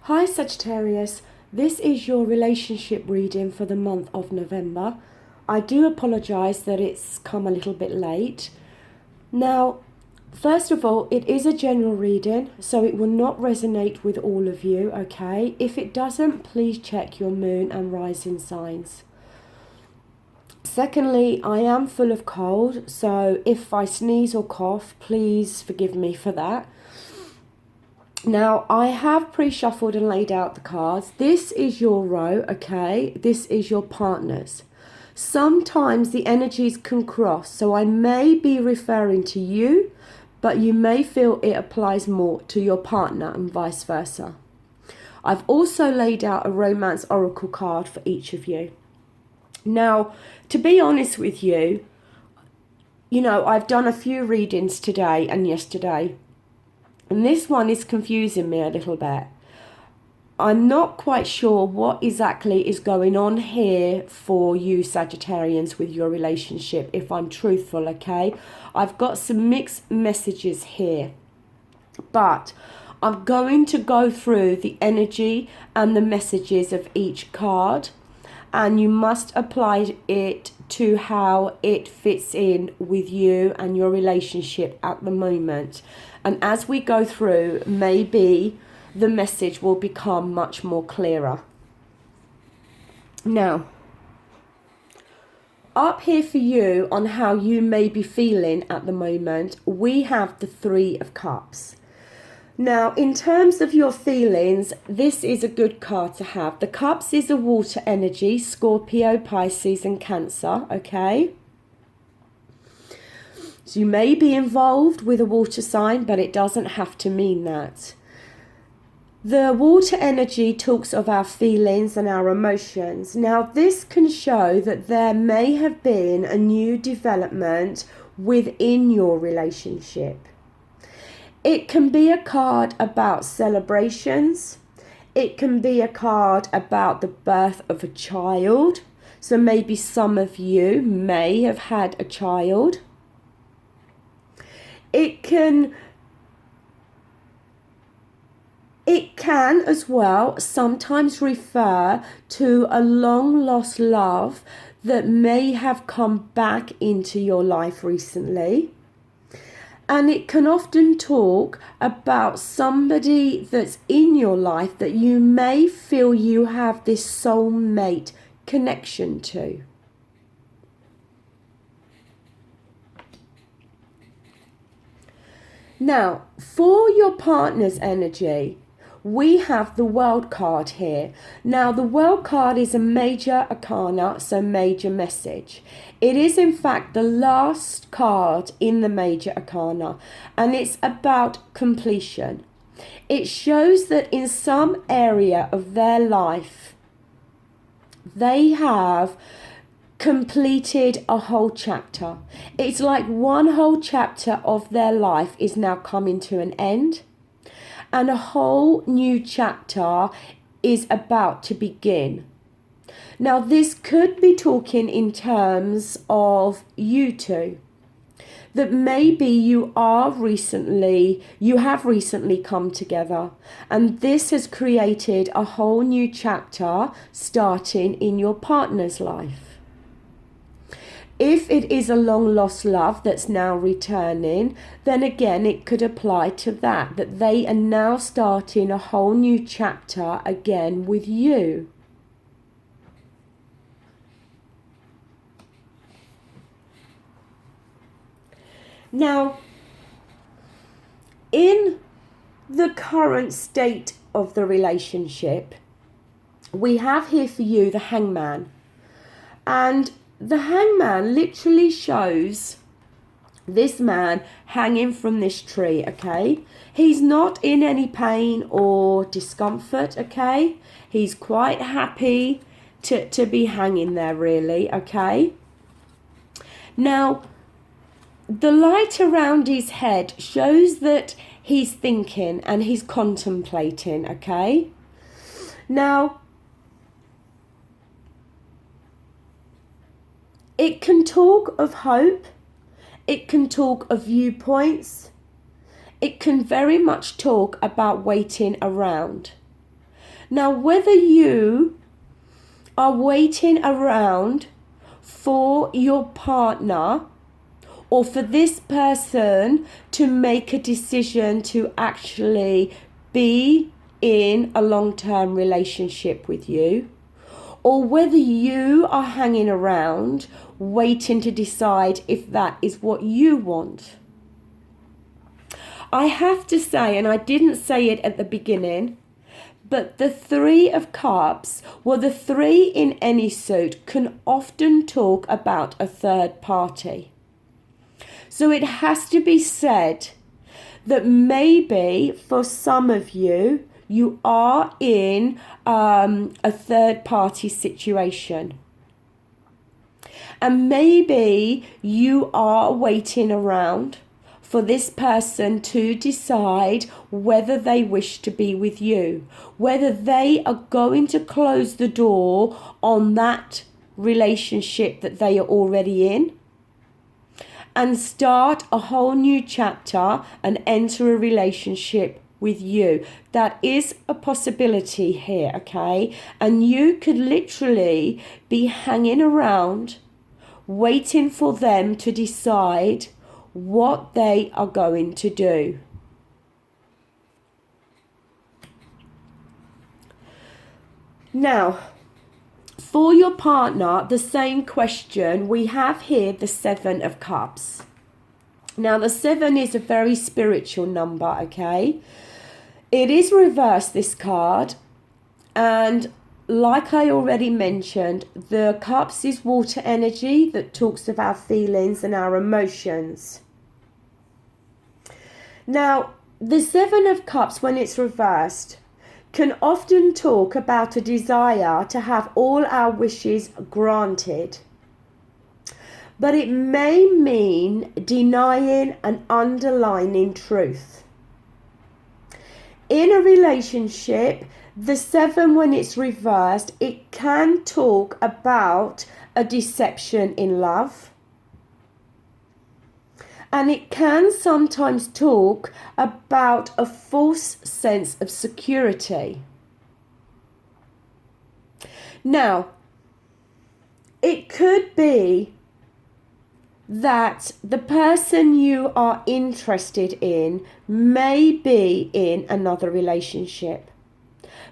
Hi Sagittarius, this is your relationship reading for the month of November. I do apologise that it's come a little bit late. Now, first of all, it is a general reading, so it will not resonate with all of you, okay? If it doesn't, please check your moon and rising signs. Secondly, I am full of cold, so if I sneeze or cough, please forgive me for that. Now, I have pre-shuffled and laid out the cards. This is your row, okay? This is your partner's. Sometimes the energies can cross, so I may be referring to you, but you may feel it applies more to your partner and vice versa. I've also laid out a romance oracle card for each of you. Now, to be honest with you, I've done a few readings today and yesterday. And this one is confusing me a little bit. I'm not quite sure what exactly is going on here for you Sagittarians with your relationship, if I'm truthful, okay? I've got some mixed messages here. But I'm going to go through the energy and the messages of each card. And you must apply it to how it fits in with you and your relationship at the moment. And as we go through, maybe the message will become much more clearer. Now, up here for you on how you may be feeling at the moment, we have the Three of Cups. Now, in terms of your feelings, this is a good card to have. The Cups is a water energy, Scorpio, Pisces and Cancer, okay? So you may be involved with a water sign, but it doesn't have to mean that. The water energy talks of our feelings and our emotions. Now, this can show that there may have been a new development within your relationship. It can be a card about celebrations. It can be a card about the birth of a child. So maybe some of you may have had a child. It can as well sometimes refer to a long lost love that may have come back into your life recently. And it can often talk about somebody that's in your life that you may feel you have this soulmate connection to. Now, for your partner's energy, we have the World card here. Now, the World card is a major arcana, so major message. It is, in fact, the last card in the major arcana, and it's about completion. It shows that in some area of their life, they have completed a whole chapter. It's like one whole chapter of their life is now coming to an end, and a whole new chapter is about to begin. Now, this could be talking in terms of you two, that maybe you have recently come together, and this has created a whole new chapter starting in your partner's life. If it is a long lost love that's now returning, then again it could apply to that they are now starting a whole new chapter again with you. Now, in the current state of the relationship, we have here for you the Hangman. And the Hangman literally shows this man hanging from this tree, okay? He's not in any pain or discomfort, okay? He's quite happy to be hanging there, really, okay? Now, the light around his head shows that he's thinking and he's contemplating, okay? Now, it can talk of hope, it can talk of viewpoints, it can very much talk about waiting around. Now, whether you are waiting around for your partner or for this person to make a decision to actually be in a long-term relationship with you, or whether you are hanging around waiting to decide if that is what you want. I have to say, and I didn't say it at the beginning, but the Three of Cups, well, the three in any suit can often talk about a third party. So it has to be said that maybe for some of you, you are in a third party situation. And maybe you are waiting around for this person to decide whether they wish to be with you, whether they are going to close the door on that relationship that they are already in and start a whole new chapter and enter a relationship with you. That is a possibility here, okay? And you could literally be hanging around waiting for them to decide what they are going to do. Now, for your partner, the same question, we have here the Seven of Cups. Now, the 7 is a very spiritual number, okay? It is reversed, this card, and like I already mentioned, the Cups is water energy that talks of our feelings and our emotions. Now, the 7 of Cups, when it's reversed, can often talk about a desire to have all our wishes granted. But it may mean denying an underlying truth. In a relationship, the 7, when it's reversed, it can talk about a deception in love. And it can sometimes talk about a false sense of security. Now, it could be that the person you are interested in may be in another relationship,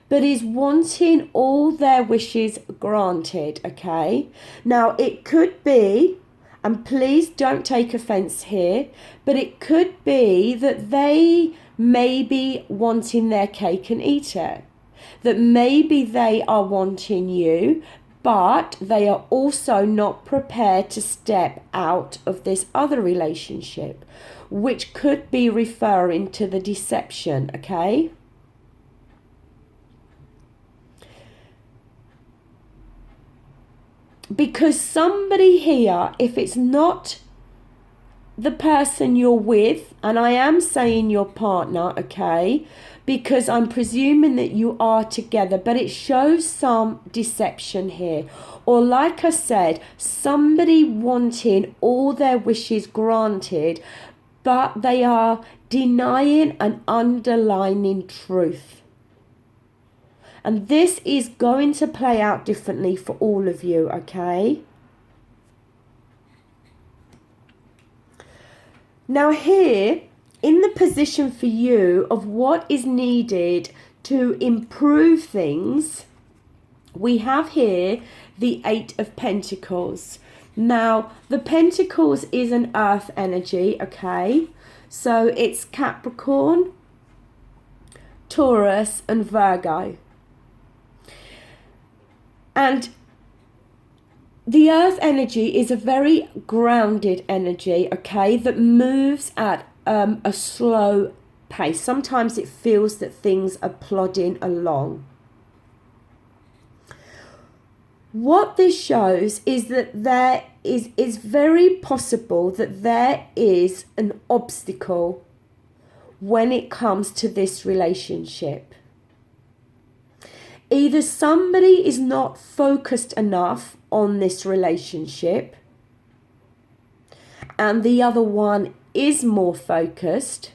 but is wanting all their wishes granted, okay? Now, it could be, and please don't take offense here, but it could be that they may be wanting their cake and eat it. That maybe they are wanting you, but they are also not prepared to step out of this other relationship, which could be referring to the deception, okay? Because somebody here, if it's not the person you're with, and I am saying your partner, okay, because I'm presuming that you are together, but it shows some deception here. Or like I said, somebody wanting all their wishes granted, but they are denying an underlying truth. And this is going to play out differently for all of you, okay? Now here, in the position for you of what is needed to improve things, we have here the 8 of Pentacles. Now, the Pentacles is an earth energy, okay? So it's Capricorn, Taurus and Virgo. And the earth energy is a very grounded energy, okay, that moves at a slow pace. Sometimes it feels that things are plodding along. What this shows is that there is very possible that there is an obstacle when it comes to this relationship. Either somebody is not focused enough on this relationship and the other one is more focused.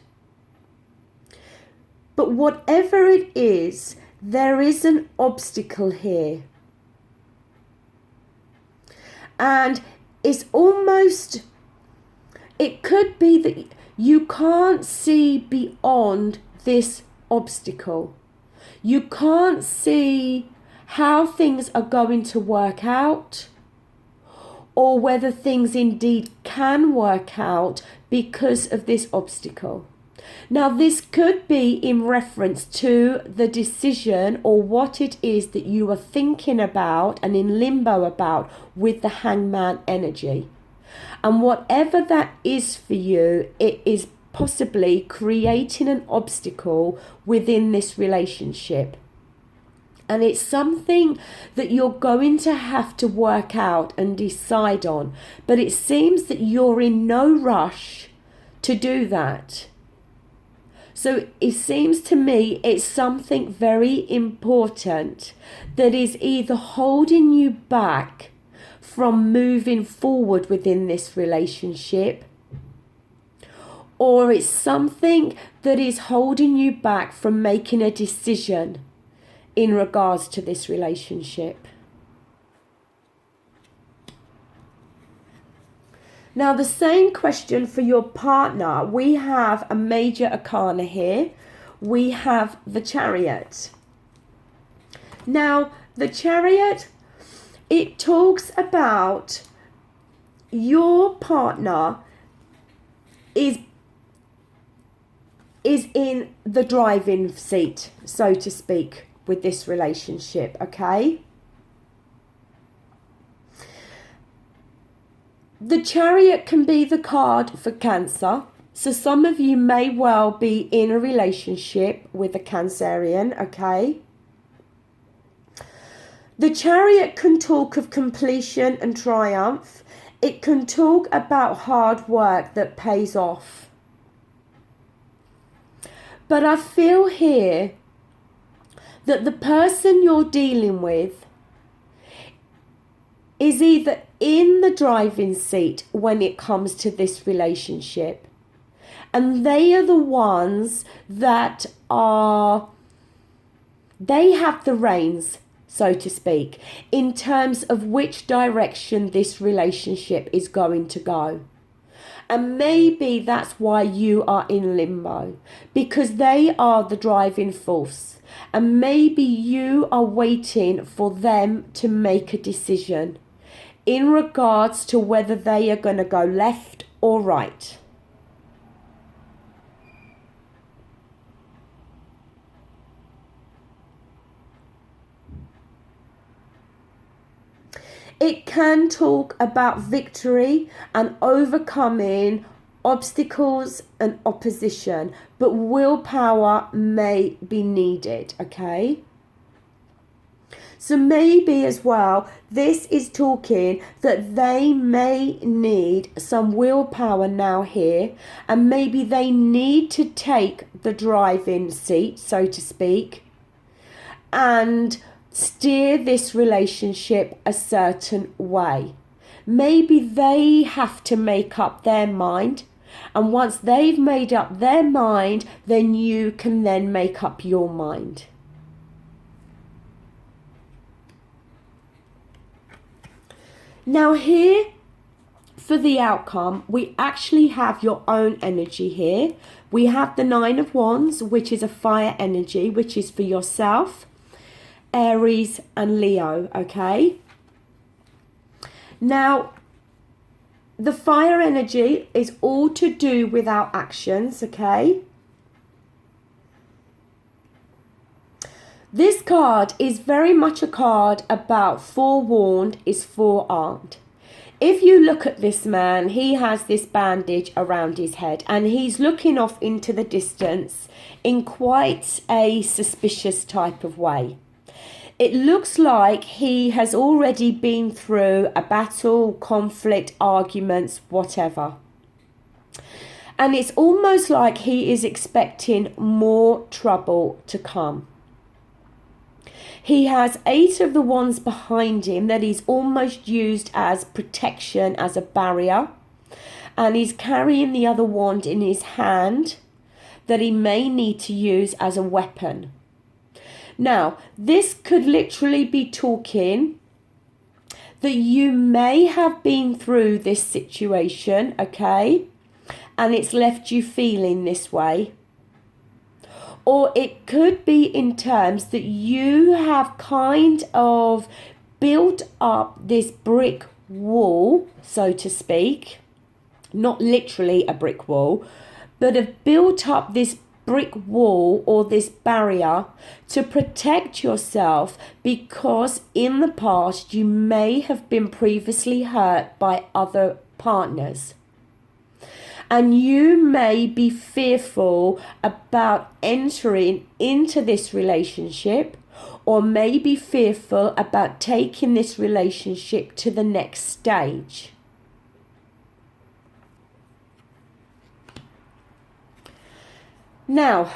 But whatever it is, there is an obstacle here. And it's almost, it could be that you can't see beyond this obstacle. You can't see how things are going to work out, or whether things indeed can work out because of this obstacle. Now, this could be in reference to the decision or what it is that you are thinking about and in limbo about with the Hangman energy. And whatever that is for you, it is possibly creating an obstacle within this relationship. And it's something that you're going to have to work out and decide on. But it seems that you're in no rush to do that. So it seems to me it's something very important that is either holding you back from moving forward within this relationship, or it's something that is holding you back from making a decision in regards to this relationship. Now, the same question for your partner. We have a major arcana here. We have the Chariot. Now, the Chariot, it talks about your partner is in the driving seat, so to speak, with this relationship, okay? The Chariot can be the card for Cancer. So some of you may well be in a relationship with a Cancerian, okay? The Chariot can talk of completion and triumph. It can talk about hard work that pays off. But I feel here that the person you're dealing with is either in the driving seat when it comes to this relationship, and they are the ones that they have the reins, so to speak, in terms of which direction this relationship is going to go. And maybe that's why you are in limbo, because they are the driving force. And maybe you are waiting for them to make a decision in regards to whether they are going to go left or right. It can talk about victory and overcoming obstacles and opposition, but willpower may be needed, okay? So maybe as well, this is talking that they may need some willpower now here, and maybe they need to take the driving seat, so to speak, and steer this relationship a certain way. Maybe they have to make up their mind, and once they've made up their mind, then you can then make up your mind. Now here, for the outcome, we actually have your own energy here. We have the Nine of Wands, which is a fire energy, which is for yourself, Aries and Leo, okay? Now, the fire energy is all to do with our actions, okay? This card is very much a card about forewarned is forearmed. If you look at this man, he has this bandage around his head and he's looking off into the distance in quite a suspicious type of way. It looks like he has already been through a battle, conflict, arguments, whatever. And it's almost like he is expecting more trouble to come. He has 8 of the wands behind him that he's almost used as protection, as a barrier. And he's carrying the other wand in his hand that he may need to use as a weapon. Now, this could literally be talking that you may have been through this situation, okay, and it's left you feeling this way. Or it could be in terms that you have kind of built up this brick wall, so to speak, not literally a brick wall, but have built up this brick wall or this barrier to protect yourself because in the past you may have been previously hurt by other partners. And you may be fearful about entering into this relationship, or may be fearful about taking this relationship to the next stage. Now,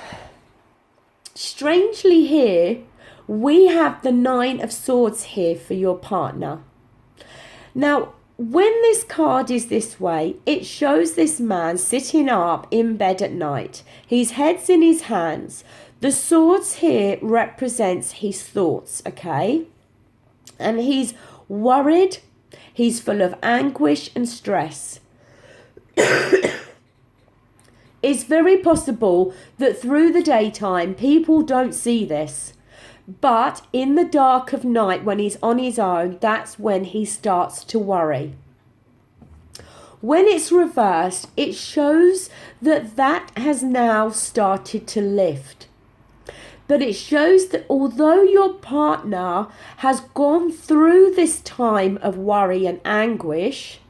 strangely here, we have the Nine of Swords here for your partner. Now, when this card is this way, it shows this man sitting up in bed at night. His head's in his hands. The swords here represents his thoughts, okay? And he's worried. He's full of anguish and stress. It's very possible that through the daytime, people don't see this. But in the dark of night, when he's on his own, that's when he starts to worry. When it's reversed, it shows that that has now started to lift. But it shows that although your partner has gone through this time of worry and anguish,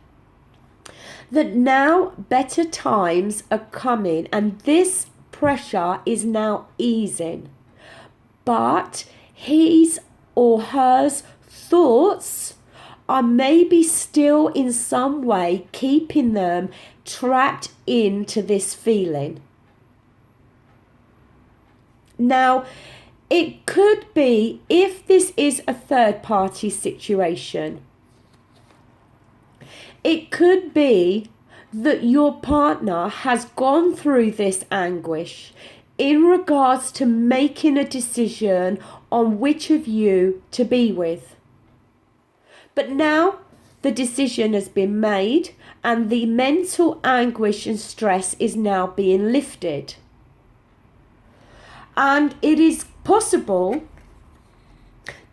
that now better times are coming and this pressure is now easing. But his or her thoughts are maybe still in some way keeping them trapped into this feeling. Now, it could be, if this is a third party situation, it could be that your partner has gone through this anguish in regards to making a decision on which of you to be with. But now the decision has been made and the mental anguish and stress is now being lifted. And it is possible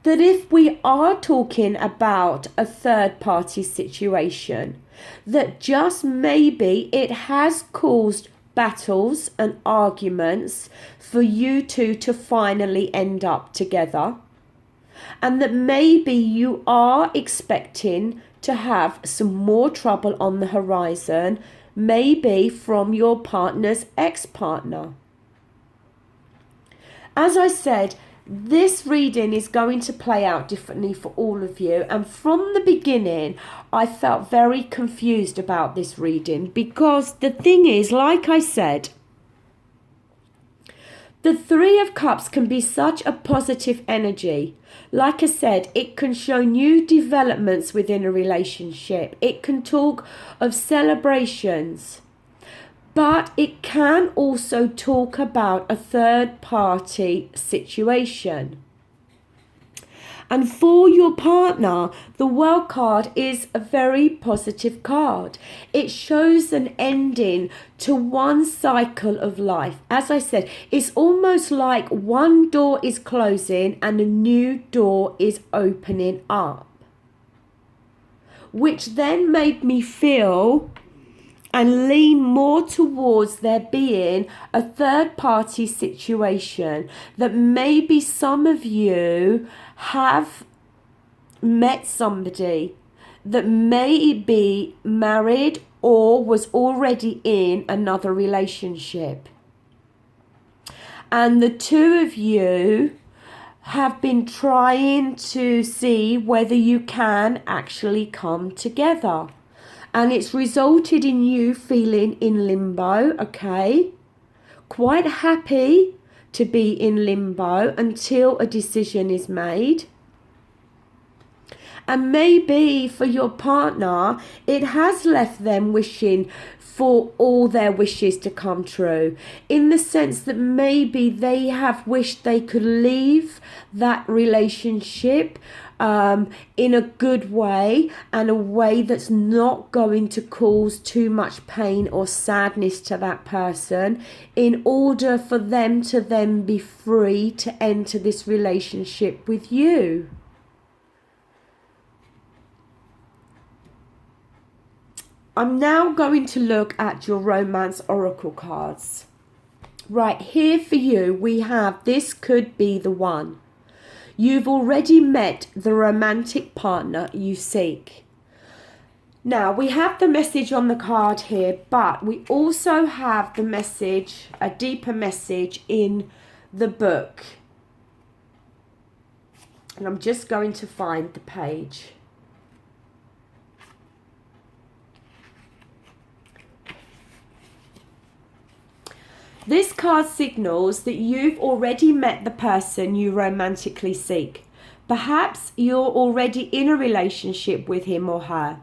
that if we are talking about a third party situation, that just maybe it has caused battles and arguments for you two to finally end up together, and that maybe you are expecting to have some more trouble on the horizon, maybe from your partner's ex-partner. As I said, this reading is going to play out differently for all of you, and from the beginning I felt very confused about this reading because the thing is, like I said, the Three of Cups can be such a positive energy. Like I said, it can show new developments within a relationship. It can talk of celebrations. But it can also talk about a third party situation. And for your partner, the World card is a very positive card. It shows an ending to one cycle of life. As I said, it's almost like one door is closing and a new door is opening up. Which then made me feel and lean more towards there being a third party situation, that maybe some of you have met somebody that may be married or was already in another relationship. And the two of you have been trying to see whether you can actually come together. And it's resulted in you feeling in limbo, okay? Quite happy to be in limbo until a decision is made. And maybe for your partner, it has left them wishing for all their wishes to come true, in the sense that maybe they have wished they could leave that relationship in a good way, and a way that's not going to cause too much pain or sadness to that person, in order for them to then be free to enter this relationship with you. I'm now going to look at your romance oracle cards. Right, here for you we have this could be the one. You've already met the romantic partner you seek. Now, we have the message on the card here, but we also have the message, a deeper message in the book. And I'm just going to find the page. This card signals that you've already met the person you romantically seek. Perhaps you're already in a relationship with him or her.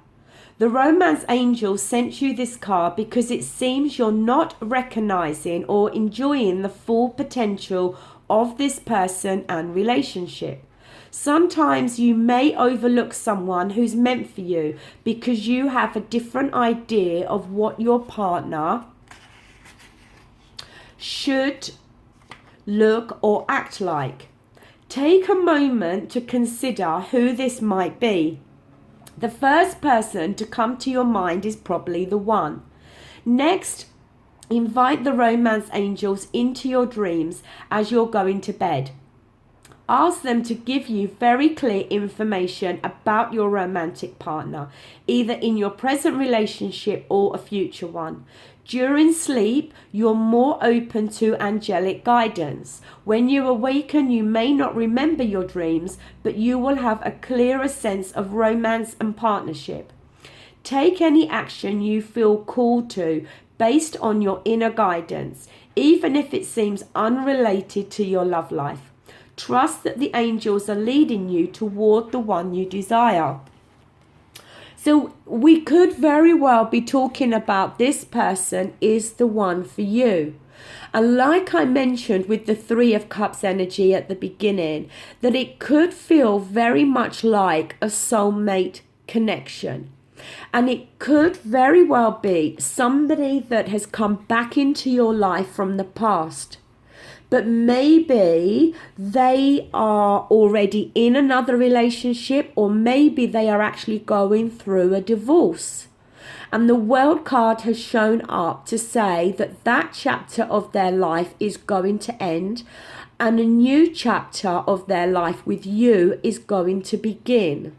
The romance angel sent you this card because it seems you're not recognizing or enjoying the full potential of this person and relationship. Sometimes you may overlook someone who's meant for you because you have a different idea of what your partner should look or act like. Take a moment to consider who this might be. The first person to come to your mind is probably the one. Next, invite the romance angels into your dreams as you're going to bed. Ask them to give you very clear information about your romantic partner, either in your present relationship or a future one. During sleep, you're more open to angelic guidance. When you awaken, you may not remember your dreams, but you will have a clearer sense of romance and partnership. Take any action you feel called to based on your inner guidance, even if it seems unrelated to your love life. Trust that the angels are leading you toward the one you desire. So we could very well be talking about this person is the one for you. And like I mentioned with the Three of Cups energy at the beginning, that it could feel very much like a soulmate connection. And it could very well be somebody that has come back into your life from the past. But maybe they are already in another relationship, or maybe they are actually going through a divorce. And the World card has shown up to say that that chapter of their life is going to end, and a new chapter of their life with you is going to begin.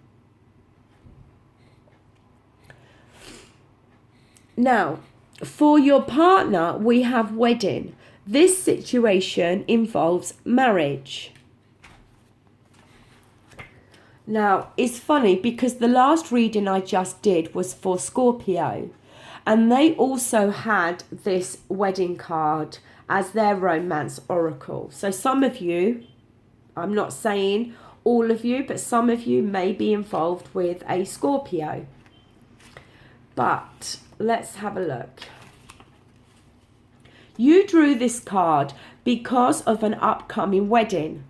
Now, for your partner, we have wedding. This situation involves marriage. Now, it's funny because the last reading I just did was for Scorpio, and they also had this wedding card as their romance oracle. So some of you, I'm not saying all of you, but some of you may be involved with a Scorpio. But let's have a look. You drew this card because of an upcoming wedding,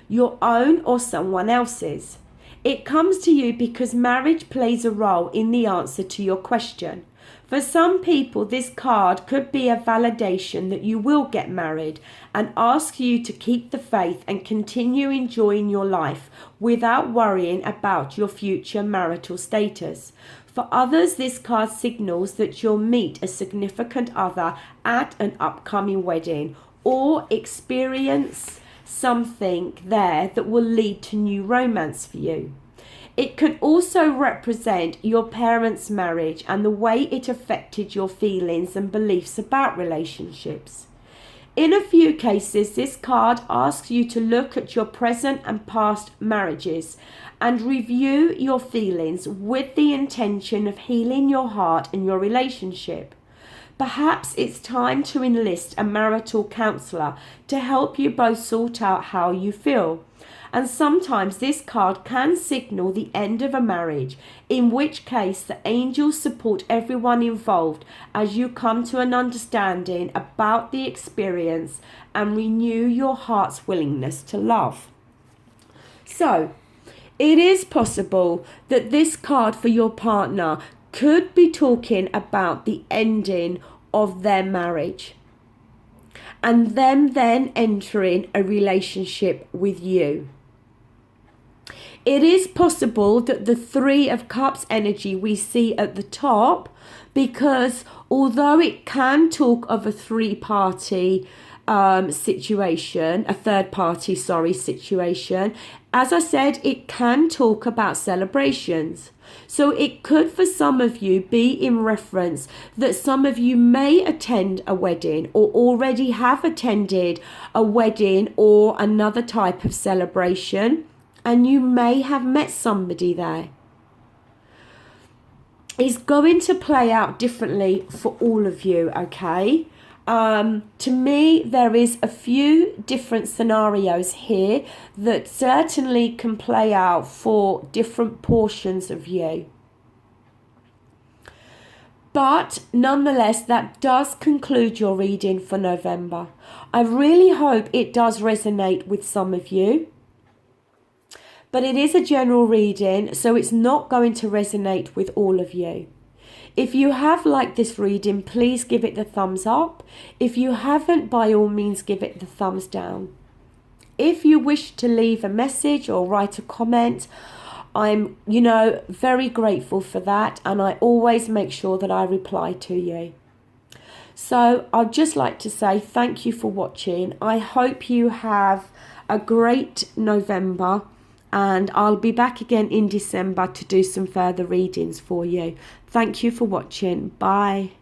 your own or someone else's. It comes to you because marriage plays a role in the answer to your question. For some people, this card could be a validation that you will get married and ask you to keep the faith and continue enjoying your life without worrying about your future marital status. For others, this card signals that you'll meet a significant other at an upcoming wedding or experience something there that will lead to new romance for you. It can also represent your parents' marriage and the way it affected your feelings and beliefs about relationships. In a few cases, this card asks you to look at your present and past marriages and review your feelings with the intention of healing your heart and your relationship. Perhaps it's time to enlist a marital counselor to help you both sort out how you feel. And sometimes this card can signal the end of a marriage, in which case the angels support everyone involved as you come to an understanding about the experience and renew your heart's willingness to love. So, it is possible that this card for your partner could be talking about the ending of their marriage and them then entering a relationship with you. It is possible that the Three of Cups energy we see at the top, because although it can talk of a three-party situation, a third-party, situation, as I said, it can talk about celebrations. So it could, for some of you, be in reference that some of you may attend a wedding or already have attended a wedding or another type of celebration, and you may have met somebody there. It's going to play out differently for all of you, okay? To me, there is a few different scenarios here that certainly can play out for different portions of you. But nonetheless, that does conclude your reading for November. I really hope it does resonate with some of you. But it is a general reading, so it's not going to resonate with all of you. If you have liked this reading, please give it the thumbs up. If you haven't, by all means, give it the thumbs down. If you wish to leave a message or write a comment, I'm, very grateful for that, and I always make sure that I reply to you. So I'd just like to say thank you for watching. I hope you have a great November. And I'll be back again in December to do some further readings for you. Thank you for watching. Bye.